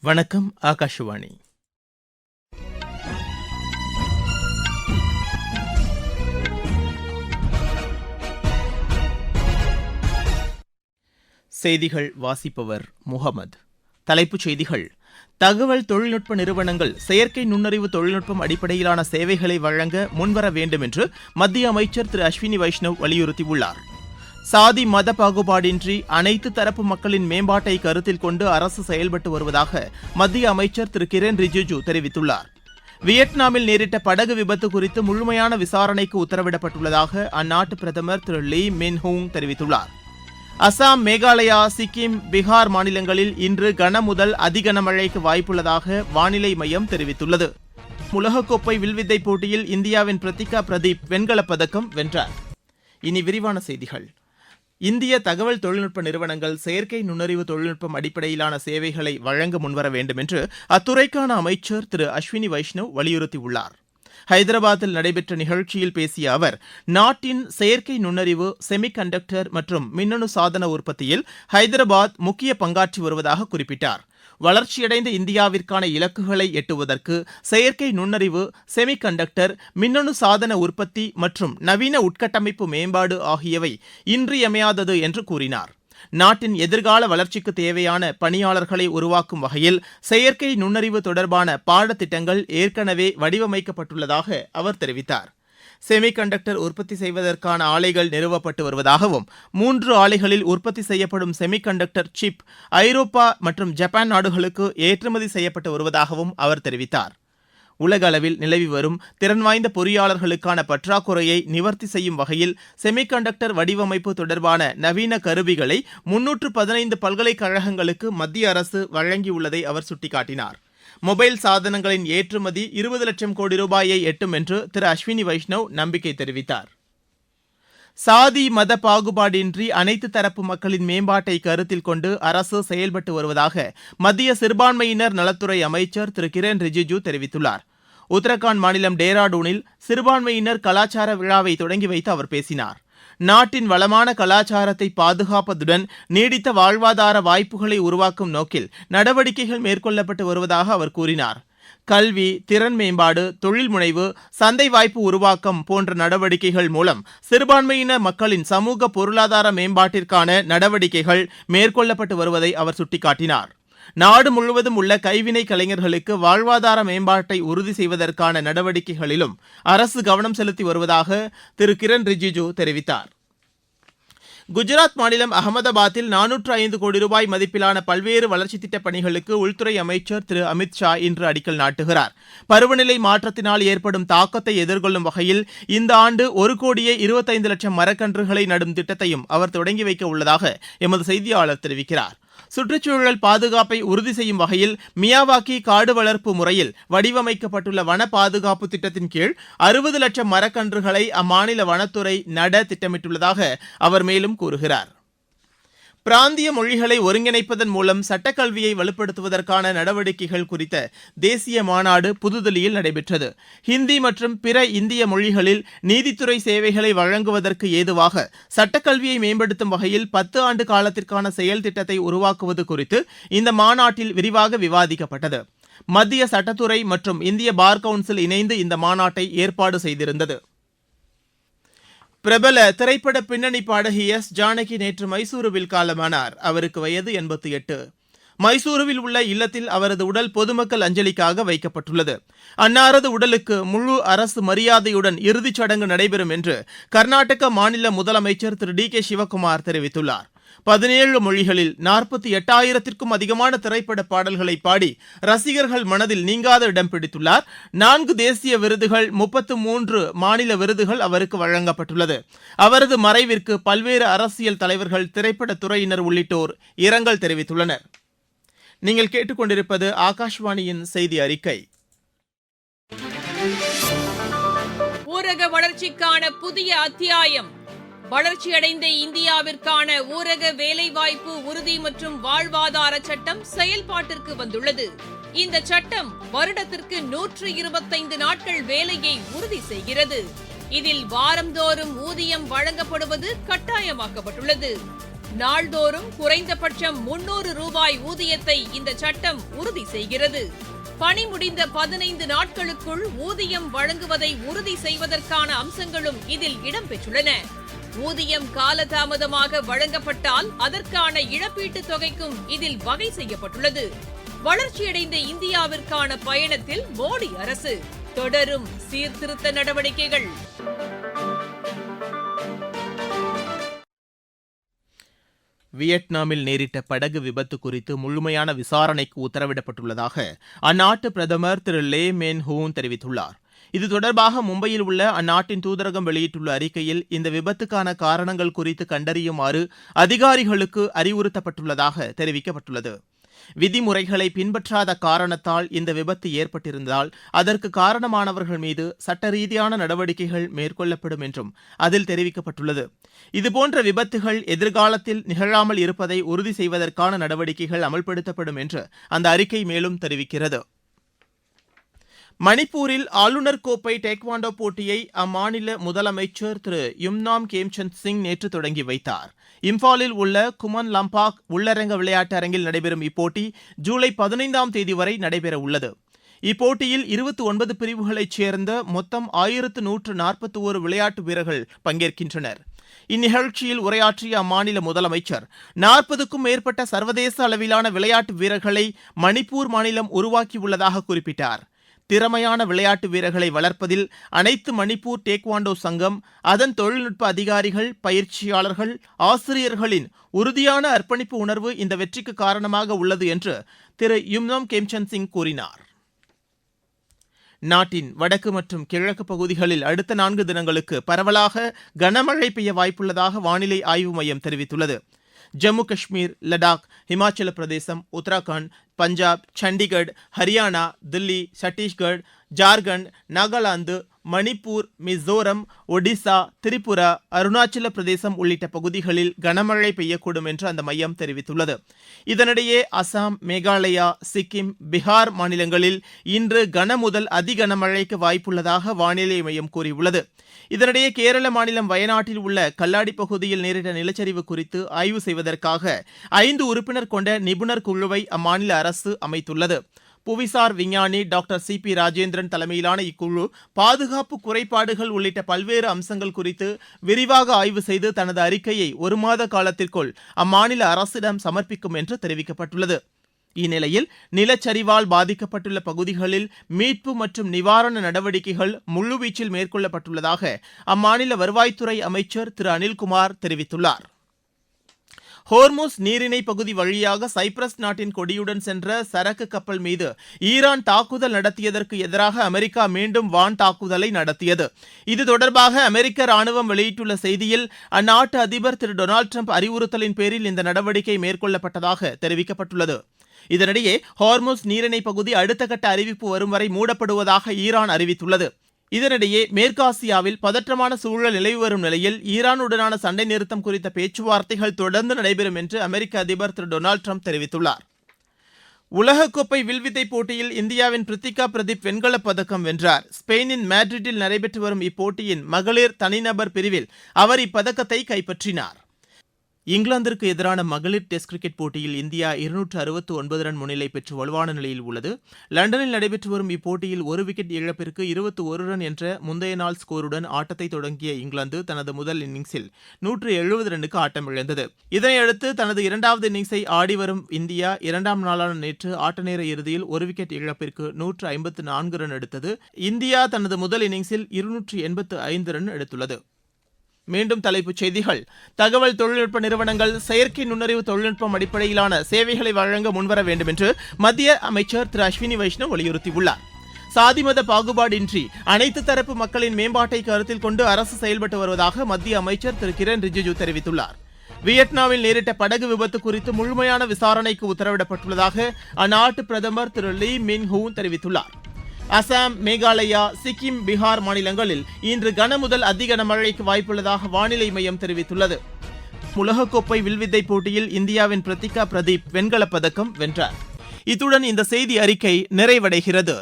வணக்கம். ஆகாஷவாணி. செய்திகள் வாசிப்பவர் முகமது. தலைப்புச் செய்திகள்: தகவல் தொழில்நுட்ப நிறுவனங்கள் செயற்கை நுண்ணறிவு தொழில்நுட்பம் அடிப்படையிலான சேவைகளை வழங்க முன்வர வேண்டும் என்று மத்திய அமைச்சர் திரு அஸ்வினி வைஷ்ணவ் வலியுறுத்தியுள்ளார். சாதி மத பாகுபாடின்றி அனைத்து தரப்பு மக்களின் மேம்பாட்டை கருத்தில் கொண்டு அரசு செயல்பட்டு வருவதாக மத்திய அமைச்சர் திரு கிரண் ரிஜிஜு தெரிவித்துள்ளார். வியட்நாமில் நேரிட்ட படகு விபத்து குறித்து முழுமையான விசாரணைக்கு உத்தரவிடப்பட்டுள்ளதாக அந்நாட்டு பிரதமர் திரு லீ மின் ஹூங் தெரிவித்துள்ளார். அசாம், மேகாலயா, சிக்கிம், பீகார் மாநிலங்களில் இன்று கனமுதல் அதிகனமழைக்கு வாய்ப்புள்ளதாக வானிலை மையம் தெரிவித்துள்ளது. உலகக்கோப்பை வில்வித்தை போட்டியில் இந்தியாவின் பிரத்திகா பிரதீப் வெண்கலப் பதக்கம் வென்றார். இனி விரிவான செய்திகள். இந்திய தகவல் தொழில்நுட்ப நிறுவனங்கள் செயற்கை நுண்ணறிவு தொழில்நுட்பம் அடிப்படையிலான சேவைகளை வழங்க முன்வர வேண்டும் என்று அத்துறைக்கான அமைச்சர் திரு அஸ்வினி வைஷ்ணவ் வலியுறுத்தியுள்ளார். ஹைதராபாத்தில் நடைபெற்ற நிகழ்ச்சியில் பேசிய அவர், நாட்டின் செயற்கை நுண்ணறிவு, செமி கண்டக்டர் மற்றும் மின்னணு சாதன உற்பத்தியில் ஹைதராபாத் முக்கிய பங்காற்றி வருவதாக குறிப்பிட்டார். வளர்ச்சியடைந்த இந்தியாவிற்கான இலக்குகளை எட்டுவதற்கு செயற்கை நுண்ணறிவு, செமி கண்டக்டர், மின்னணு சாதன உற்பத்தி மற்றும் நவீன உட்கட்டமைப்பு மேம்பாடு ஆகியவை இன்றியமையாதது என்று கூறினார். நாட்டின் எதிர்கால வளர்ச்சிக்கு தேவையான பணியாளர்களை உருவாக்கும் வகையில் செயற்கை நுண்ணறிவு தொடர்பான பாடத்திட்டங்கள் ஏற்கனவே வடிவமைக்கப்பட்டுள்ளதாக அவர் தெரிவித்தார். செமி கண்டக்டர் உற்பத்தி செய்வதற்கான ஆலைகள் நிறுவப்பட்டு வருவதாகவும் 3 ஆலைகளில் உற்பத்தி செய்யப்படும் செமி கண்டக்டர் சிப் ஐரோப்பா மற்றும் ஜப்பான் நாடுகளுக்கு ஏற்றுமதி செய்யப்பட்டு வருவதாகவும் அவர் தெரிவித்தார். உலக அளவில் நிலவி வரும் திறன் வாய்ந்த பொறியாளர்களுக்கான பற்றாக்குறையை நிவர்த்தி செய்யும் வகையில் செமி கண்டக்டர் வடிவமைப்பு தொடர்பான நவீன கருவிகளை 315 பல்கலைக்கழகங்களுக்கு மத்திய அரசு வழங்கியுள்ளதை அவர் சுட்டிக்காட்டினார். மொபைல் சாதனங்களின் ஏற்றுமதி 20 லட்சம் கோடி ரூபாயை எட்டும் என்று திரு அஸ்வினி வைஷ்ணவ் நம்பிக்கை தெரிவித்தார். சாதி மத பாகுபாடின்றி அனைத்து தரப்பு மக்களின் மேம்பாட்டை கருத்தில் கொண்டு அரசு செயல்பட்டு வருவதாக மத்திய சிறுபான்மையினர் நலத்துறை அமைச்சர் திரு கிரண் ரிஜிஜு தெரிவித்துள்ளார். உத்தரகாண்ட் மாநிலம் டேராடூனில் சிறுபான்மையினர் கலாச்சார விழாவை தொடங்கி வைத்து அவர் பேசினார். நாட்டின் வளமான கலாச்சாரத்தை பாதுகாப்பதுடன் நீடித்த வாழ்வாதார வாய்ப்புகளை உருவாக்கும் நோக்கில் நடவடிக்கைகள் மேற்கொள்ளப்பட்டு வருவதாக அவர் கூறினார். கல்வி, திறன் மேம்பாடு, தொழில் முனைவு, சந்தை வாய்ப்பு உருவாக்கம் போன்ற நடவடிக்கைகள் மூலம் சிறுபான்மையினர் மக்களின் சமூக பொருளாதார மேம்பாட்டிற்கான நடவடிக்கைகள் மேற்கொள்ளப்பட்டு வருவதை அவர் சுட்டிக்காட்டினார். நாடு முழுவதும் உள்ள கைவினை கலைஞர்களுக்கு வாழ்வாதார மேம்பாட்டை உறுதி செய்வதற்கான நடவடிக்கைகளிலும் அரசு கவனம் செலுத்தி வருவதாக திரு கிரண் ரிஜிஜு தெரிவித்தார். குஜராத் மாநிலம் அகமதாபாத்தில் 405 கோடி ரூபாய் மதிப்பிலான பல்வேறு வளர்ச்சித் திட்டப் பணிகளுக்கு உள்துறை அமைச்சர் திரு அமித் ஷா இன்று அடிக்கல் நாட்டுகிறார். பருவநிலை மாற்றத்தினால் ஏற்படும் தாக்கத்தை எதிர்கொள்ளும் வகையில் இந்த ஆண்டு 1,25 லட்சம் மரக்கன்றுகளை நடும் திட்டத்தையும் அவர் தொடங்கி வைக்க உள்ளதாக எமது செய்தியாளர் தெரிவிக்கிறார். சுற்றுச்சூழல் பாதுகாப்பை உறுதி செய்யும் வகையில் மியாவாக்கி காடு வளர்ப்பு முறையில் வடிவமைக்கப்பட்டுள்ள வன பாதுகாப்பு திட்டத்தின் கீழ் 60 லட்சம் மரக்கன்றுகளை அம்மாநில வனத்துறை நட திட்டமிட்டுள்ளதாக அவர் மேலும் கூறுகிறார். பிராந்திய மொழிகளை ஒருங்கிணைப்பதன் மூலம் சட்டக்கல்வியை வலுப்படுத்துவதற்கான நடவடிக்கைகள் குறித்த தேசிய மாநாடு புதுதில்லியில் நடைபெற்றது. ஹிந்தி மற்றும் பிற இந்திய மொழிகளில் நீதித்துறை சேவைகளை வழங்குவதற்கு ஏதுவாக சட்டக்கல்வியை மேம்படுத்தும் வகையில் 10 ஆண்டு காலத்திற்கான செயல் திட்டத்தை உருவாக்குவது குறித்து இந்த மாநாட்டில் விரிவாக விவாதிக்கப்பட்டது. மத்திய சட்டத்துறை மற்றும் இந்திய பார் கவுன்சில் இணைந்து இந்த மாநாட்டை ஏற்பாடு செய்திருந்தது. பிரபல திரைப்பட பின்னணி பாடகி எஸ் ஜானகி நேற்று மைசூருவில் காலமானார். அவருக்கு வயது 88. மைசூருவில் உள்ள இல்லத்தில் அவரது உடல் பொதுமக்கள் அஞ்சலிக்காக வைக்கப்பட்டுள்ளது. அன்னாரது உடலுக்கு முழு அரசு மரியாதையுடன் இறுதிச் சடங்கு நடைபெறும் என்று கர்நாடக மாநில முதலமைச்சர் திரு டி கே சிவக்குமார் தெரிவித்துள்ளார். 17 மொழிகளில் 48,000த்திற்கும் அதிகமான திரைப்பட பாடல்களை பாடி ரசிகர்கள் மனதில் நீங்காத இடம் பிடித்துள்ளார். 4 தேசிய விருதுகள், 33 மாநில விருதுகள் அவருக்கு வழங்கப்பட்டுள்ளது. அவரது மறைவிற்கு பல்வேறு அரசியல் தலைவர்கள், திரைப்பட துறையினர் உள்ளிட்டோர் இரங்கல் தெரிவித்துள்ளனர். நீங்கள் கேட்டுக்கொண்டிருப்பது ஆகாஷ்வாணியின் செய்தி அறிக்கை. ஊரக வளர்ச்சிக்கான புதிய அத்தியாயம். வளர்ச்சியடைந்த இந்தியாவிற்கான ஊரக வேலைவாய்ப்பு உறுதி மற்றும் வாழ்வாதார சட்டம் செயல்பாட்டிற்கு வந்துள்ளது. இந்த சட்டம் வருடத்திற்கு 125 நாட்கள் வேலையை உறுதி செய்கிறது. இதில் வாரந்தோறும் ஊதியம் வழங்கப்படுவது கட்டாயமாக்கப்பட்டுள்ளது. நாள்தோறும் குறைந்தபட்சம் 300 ரூபாய் ஊதியத்தை இந்த சட்டம் உறுதி செய்கிறது. பணி முடிந்த 15 நாட்களுக்குள் ஊதியம் வழங்குவதை உறுதி செய்வதற்கான அம்சங்களும் இதில் இடம்பெற்றுள்ளன. ஊதியம் காலதாமதமாக வழங்கப்பட்டால் அதற்கான இழப்பீட்டுத் தொகைக்கும் இதில் வகை செய்யப்பட்டுள்ளது. வளர்ச்சியடைந்த இந்தியாவிற்கான பயணத்தில் மோடி அரசு தொடரும் சீர்திருத்த நடவடிக்கைகள். வியட்நாமில் நேரிட்ட படகு விபத்து குறித்து முழுமையான விசாரணைக்கு உத்தரவிடப்பட்டுள்ளதாக அந்நாட்டு பிரதமர் திரு லே மென் ஹூன் தெரிவித்துள்ளார். இது தொடர்பாக மும்பையில் உள்ள அந்நாட்டின் தூதரகம் வெளியிட்டுள்ள அறிக்கையில் இந்த விபத்துக்கான காரணங்கள் குறித்து கண்டறியுமாறு அதிகாரிகளுக்கு அறிவுறுத்தப்பட்டுள்ளதாக தெரிவிக்கப்பட்டுள்ளது. விதிமுறைகளை பின்பற்றாத காரணத்தால் இந்த விபத்து ஏற்பட்டிருந்தால் அதற்கு காரணமானவர்கள் மீது சட்ட ரீதியான நடவடிக்கைகள் மேற்கொள்ளப்படும் என்றும் அதில் தெரிவிக்கப்பட்டுள்ளது. இதுபோன்ற விபத்துகள் எதிர்காலத்தில் நிகழாமல் இருப்பதை உறுதி செய்வதற்கான நடவடிக்கைகள் அமல்படுத்தப்படும் என்று அந்த அறிக்கை மேலும் தெரிவிக்கிறது. மணிப்பூரில் ஆளுநர் கோப்பை டேக்வாண்டோ போட்டியை அம்மாநில முதலமைச்சர் திரு யும்னாம் கேம்சந்த் சிங் நேற்று தொடங்கி வைத்தார். இம்பாலில் உள்ள குமன் லம்பாக் உள்ளரங்க விளையாட்டு அரங்கில் நடைபெறும் இப்போட்டி ஜூலை 15ஆம் தேதி வரை நடைபெற உள்ளது. இப்போட்டியில் 29 பிரிவுகளைச் சேர்ந்த மொத்தம் 1141 விளையாட்டு வீரர்கள் பங்கேற்கின்றனர். இந்நிகழ்ச்சியில் உரையாற்றிய அம்மாநில முதலமைச்சர் 40க்கும் மேற்பட்ட சர்வதேச அளவிலான விளையாட்டு வீரர்களை மணிப்பூர் மாநிலம் உருவாக்கியுள்ளதாக குறிப்பிட்டார். திறமையான விளையாட்டு வீரர்களை வளர்ப்பதில் அனைத்து மணிப்பூர் டேக்வாண்டோ சங்கம், அதன் தொழில்நுட்ப அதிகாரிகள், பயிற்சியாளர்கள், ஆசிரியர்களின் உறுதியான அர்ப்பணிப்பு உணர்வு இந்த வெற்றிக்கு காரணமாக உள்ளது என்று திரு யும்னாம் கேம்சந்த் சிங் கூறினார். நாட்டின் வடக்கு மற்றும் கிழக்கு பகுதிகளில் அடுத்த 4 தினங்களுக்கு பரவலாக கனமழை பெய்ய வாய்ப்புள்ளதாக வானிலை ஆய்வு மையம் தெரிவித்துள்ளது. ஜம்மு காஷ்மீர், லடாக், ஹிமாச்சல பிரதேசம், உத்தராகண்ட், பஞ்சாப், சண்டிகர், ஹரியானா, தில்லி, சத்தீஸ்கர், ஜார்க்கண்ட், நாகாலாந்து, மணிப்பூர், மிசோரம், ஒடிசா, திரிபுரா, அருணாச்சல பிரதேசம் உள்ளிட்ட பகுதிகளில் கனமழை பெய்யக்கூடும் என்று அந்த மையம் தெரிவித்துள்ளது. இதனிடையே அசாம், மேகாலயா, சிக்கிம், பீகார் மாநிலங்களில் இன்று கன முதல் அதி கனமழைக்கு வாய்ப்புள்ளதாக வானிலை மையம் கூறியுள்ளது. இதனிடையே கேரள மாநிலம் வயநாட்டில் உள்ள கல்லாடி பகுதியில் நேரிட்ட நிலச்சரிவு குறித்து ஆய்வு செய்வதற்காக 5 உறுப்பினர் கொண்ட நிபுணர் குழுவை அம்மாநில அரசு அமைத்துள்ளது. புவிசார் விஞ்ஞானி டாக்டர் சி பி ராஜேந்திரன் தலைமையிலான இக்குழு பாதுகாப்பு குறைபாடுகள் உள்ளிட்ட பல்வேறு அம்சங்கள் குறித்து விரிவாக ஆய்வு செய்து தனது அறிக்கையை 1 மாத காலத்திற்குள் அம்மாநில அரசிடம் சமர்ப்பிக்கும் என்று தெரிவிக்கப்பட்டுள்ளது. இந்நிலையில் நிலச்சரிவால் பாதிக்கப்பட்டுள்ள பகுதிகளில் மீட்பு மற்றும் நிவாரண நடவடிக்கைகள் முழுவீச்சில் மேற்கொள்ளப்பட்டுள்ளதாக அம்மாநில வருவாய்த்துறை அமைச்சர் திரு அனில்குமார் தெரிவித்துள்ளார். ஹோர்முஸ் நீரிணை பகுதி வழியாக சைப்ரஸ் நாட்டின் கொடியுடன் சென்ற சரக்கு கப்பல் மீது ஈரான் தாக்குதல் நடத்தியதற்கு எதிராக அமெரிக்கா மீண்டும் வான் தாக்குதலை நடத்தியது. இது தொடர்பாக அமெரிக்க ராணுவம் வெளியிட்டுள்ள செய்தியில் அந்நாட்டு அதிபர் திரு டொனால்டு டிரம்ப் அறிவுறுத்தலின் பேரில் இந்த நடவடிக்கை மேற்கொள்ளப்பட்டதாக தெரிவிக்கப்பட்டுள்ளது. இதனிடையே ஹோர்முஸ் நீரிணை பகுதி அடுத்த கட்ட அறிவிப்பு வரும் வரை மூடப்படுவதாக ஈரான் அறிவித்துள்ளது. இதனிடையே மேற்காசியாவில் பதற்றமான சூழல் நிலவி வரும் நிலையில் ஈரானுடனான சண்டை நிறுத்தம் குறித்த பேச்சுவார்த்தைகள் தொடர்ந்து நடைபெறும் என்று அமெரிக்க அதிபர் திரு டொனால்டு டிரம்ப் தெரிவித்துள்ளார். உலகக்கோப்பை வில்வித்தை போட்டியில் இந்தியாவின் பிரித்திகா பிரதீப் வெண்கலப் பதக்கம் வென்றார். ஸ்பெயினின் மேட்ரிட்டில் நடைபெற்று வரும் இப்போட்டியின் மகளிர் தனிநபர் பிரிவில் அவர் இப்பதக்கத்தை கைப்பற்றினார். இங்கிலாந்திற்கு எதிரான மகளிர் டெஸ்ட் கிரிக்கெட் போட்டியில் இந்தியா 269 ரன் முன்னிலை பெற்று வலுவான நிலையில் உள்ளது. லண்டனில் நடைபெற்று வரும் இப்போட்டியில் 1 விக்கெட் இழப்பிற்கு 21 ரன் என்ற முந்தைய நாள் ஸ்கோருடன் ஆட்டத்தை தொடங்கிய இங்கிலாந்து தனது முதல் இன்னிங்ஸில் 170 ரன்னுக்கு ஆட்டமிழந்தது. இதனையடுத்து தனது 2வது இன்னிங்ஸை ஆடி வரும் இந்தியா 2ஆம் நாளான நேற்று ஆட்ட நேர இறுதியில் 1 விக்கெட் இழப்பிற்கு 154 ரன் எடுத்தது. இந்தியா தனது முதல் இன்னிங்ஸில் 285 ரன் எடுத்துள்ளது. மீண்டும் தலைப்புச் செய்திகள். தகவல் தொழில்நுட்ப நிறுவனங்கள் செயற்கை நுண்ணறிவு தொழில்நுட்பம் அடிப்படையிலான சேவைகளை வழங்க முன்வர வேண்டும் என்று மத்திய அமைச்சர் திரு அஸ்வினி வைஷ்ணவ் வலியுறுத்தியுள்ளார். சாதி மத பாகுபாடின்றி அனைத்து தரப்பு மக்களின் மேம்பாட்டை கருத்தில் கொண்டு அரசு செயல்பட்டு வருவதாக மத்திய அமைச்சர் திரு கிரண் ரிஜிஜு தெரிவித்துள்ளார். வியட்நாமில் நேரிட்ட படகு விபத்து குறித்து முழுமையான விசாரணைக்கு உத்தரவிடப்பட்டுள்ளதாக அந்நாட்டு பிரதமர் திரு லீ மின் ஹூன் தெரிவித்துள்ளார். அசாம், மேகாலயா, சிக்கிம், பீகார் மாநிலங்களில் இன்று கன முதல் அதி கனமழைக்கு வாய்ப்புள்ளதாக வானிலை மையம் தெரிவித்துள்ளது. உலகக்கோப்பை வில்வித்தை போட்டியில் இந்தியாவின் பிரித்திகா பிரதீப் வெண்கலப் பதக்கம் வென்றார். இத்துடன் இந்த செய்தி அறிக்கை நிறைவடைகிறது.